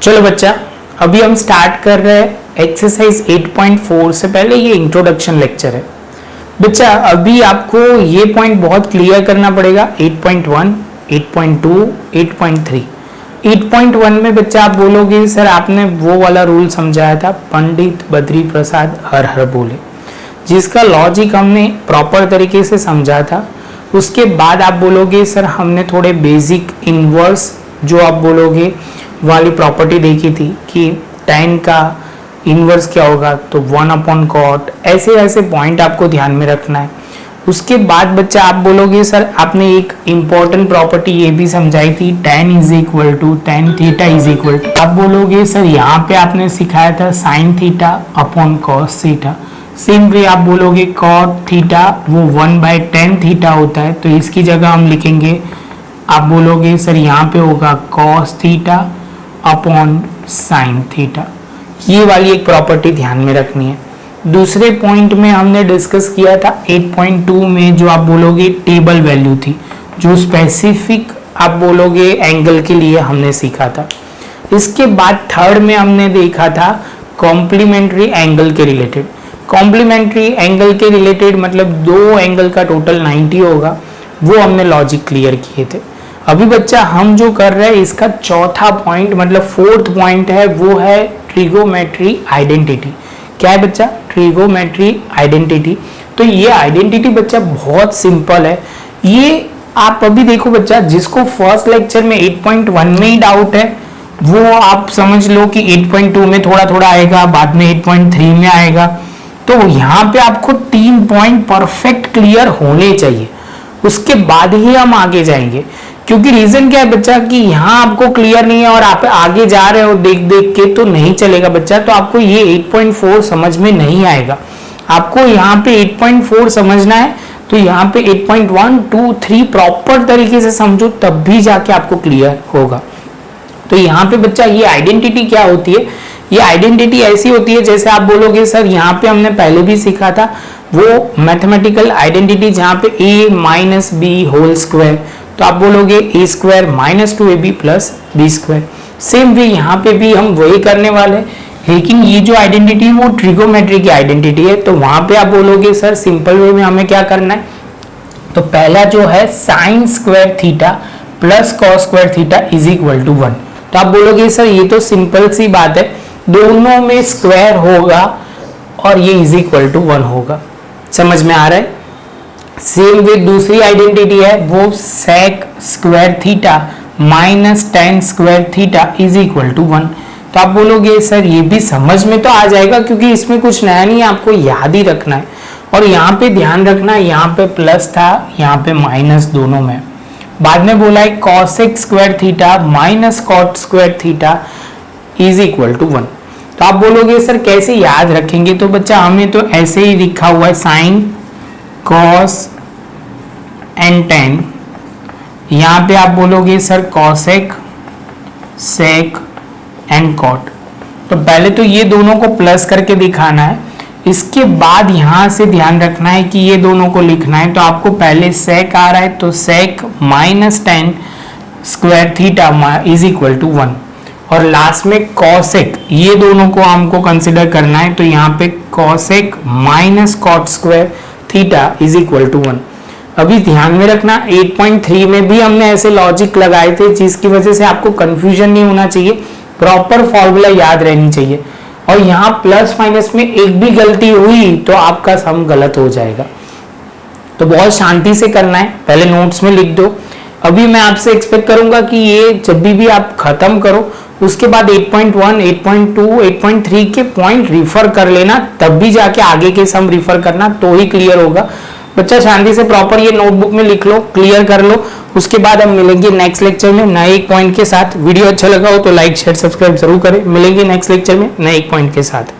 चलो बच्चा, अभी हम स्टार्ट कर रहे हैं एक्सरसाइज 8.4 से पहले ये इंट्रोडक्शन लेक्चर है। बच्चा अभी आपको ये पॉइंट बहुत क्लियर करना पड़ेगा। 8.1, 8.2, 8.3। 8.1 में बच्चा आप बोलोगे सर आपने वो वाला रूल समझाया था, पंडित बद्री प्रसाद हर हर बोले, जिसका लॉजिक हमने प्रॉपर तरीके से समझा था। उसके बाद आप बोलोगे सर हमने थोड़े बेसिक इनवर्स जो आप बोलोगे वाली प्रॉपर्टी देखी थी कि tan का इनवर्स क्या होगा, तो 1/cot, ऐसे ऐसे पॉइंट आपको ध्यान में रखना है। उसके बाद बच्चा आप बोलोगे सर आपने एक इंपॉर्टेंट प्रॉपर्टी ये भी समझाई थी, tan theta is equal to, आप बोलोगे सर यहाँ पे आपने सिखाया था sin theta upon cos theta. Same way आप बोलोगे cot थीटा वो 1/tan थीटा होता है, तो इसकी जगह हम लिखेंगे, आप बोलोगे सर यहाँ पे होगा cos theta upon sine theta. ये वाली एक प्रॉपर्टी ध्यान में रखनी है। दूसरे पॉइंट में हमने डिस्कस किया था 8.2 में, जो आप बोलोगे टेबल वैल्यू थी, जो स्पेसिफिक आप बोलोगे एंगल के लिए हमने सीखा था। इसके बाद थर्ड में हमने देखा था कॉम्प्लीमेंट्री एंगल के रिलेटेड। कॉम्प्लीमेंट्री एंगल के रिलेटेड मतलब दो एंगल का टोटल 90 होगा, वो हमने लॉजिक क्लियर किए थे। अभी बच्चा हम जो कर रहे हैं इसका चौथा पॉइंट मतलब फोर्थ पॉइंट है, वो है ट्रिगोमेट्री आइडेंटिटी। क्या है बच्चा? Trigonometry identity. तो ये आइडेंटिटी बच्चा बहुत सिंपल है। ये आप अभी देखो बच्चा, जिसको फर्स्ट लेक्चर में 8.1 में ही डाउट है वो आप समझ लो कि 8.2 में थोड़ा थोड़ा आएगा, बाद में 8.3 में आएगा। तो यहाँ पे आपको 3 पॉइंट परफेक्ट क्लियर होने चाहिए, उसके बाद ही हम आगे जाएंगे। क्योंकि रीजन क्या है बच्चा कि यहाँ आपको क्लियर नहीं है और आप आगे जा रहे हो देख देख के, तो नहीं चलेगा बच्चा। तो आपको ये 8.4 समझ में नहीं आएगा। आपको यहाँ पे 8.4 समझना है, तो यहाँ पे 8.1, 2, 3 प्रॉपर तरीके से समझो, तब भी जाके आपको क्लियर होगा। तो यहाँ पे बच्चा ये आइडेंटिटी क्या होती है? ये आइडेंटिटी ऐसी होती है जैसे आप बोलोगे सर यहाँ पे हमने पहले भी सीखा था वो मैथमेटिकल आइडेंटिटी, जहाँ पे a माइनस बी होल स्क्वायर, तो आप बोलोगे a square minus 2ab plus b square. Same way यहाँ पे भी हम वही करने वाले, लेकिन ये जो आइडेंटिटी है वो ट्रिगोमेट्री की आइडेंटिटी है। तो वहां पे आप बोलोगे सर सिंपल वे में हमें क्या करना है, तो पहला जो है sine square theta plus cos square theta is equal to 1। तो आप बोलोगे सर ये तो सिंपल सी बात है, दोनों में स्क्वायर होगा और ये इज इक्वल टू 1 होगा। समझ में आ रहा है? सेम वे दूसरी आइडेंटिटी है वो sec square theta minus tan square theta is equal to 1। तो आप बोलोगे सर ये भी समझ में तो आ जाएगा क्योंकि इसमें कुछ नया नहीं है, आपको याद ही रखना है। और यहाँ पे ध्यान रखना है, यहाँ पे प्लस था, यहाँ पे माइनस दोनों में। बाद में बोला है cosec square theta minus cot square theta is equal to 1। तो आप बोलोगे सर कैसे याद रखेंगे? तो बच्चा हमें तो ऐसे ही लिखा हुआ है साइन cos एंड tan। यहाँ पे आप बोलोगे sir cosec sec and cot। तो पहले तो ये दोनों को प्लस करके दिखाना है, इसके बाद यहाँ से ध्यान रखना है कि ये दोनों को लिखना है। तो आपको पहले sec आ रहा है तो sec minus tan square theta is equal to 1, और लास्ट में cosec, ये दोनों को हमको कंसिडर करना है। तो यहाँ पे cosec minus cot square theta is equal to 1। अभी ध्यान में रखना 8.3 में भी हमने ऐसे लॉजिक लगाए थे जिसकी वजह से आपको कंफ्यूजन नहीं होना चाहिए, प्रॉपर फॉर्मूला याद रहनी चाहिए। और यहाँ प्लस माइनस में एक भी गलती हुई तो आपका सम गलत हो जाएगा। तो बहुत शांति से करना है, पहले नोट्स में लिख दो। अभी मैं आपसे एक्सपेक्ट करूंगा कि ये जब भी आप खत्म करो उसके बाद 8.1, 8.2, 8.3 के पॉइंट रिफर कर लेना, तब भी जाके आगे के सम रिफर करना, तो ही क्लियर होगा। बच्चा शांति से प्रॉपर ये नोटबुक में लिख लो, क्लियर कर लो। उसके बाद हम मिलेंगे नेक्स्ट लेक्चर में नए एक पॉइंट के साथ। वीडियो अच्छा लगा हो तो लाइक शेयर सब्सक्राइब जरूर करें। मिलेंगे नेक्स्ट लेक्चर में नए एक पॉइंट के साथ।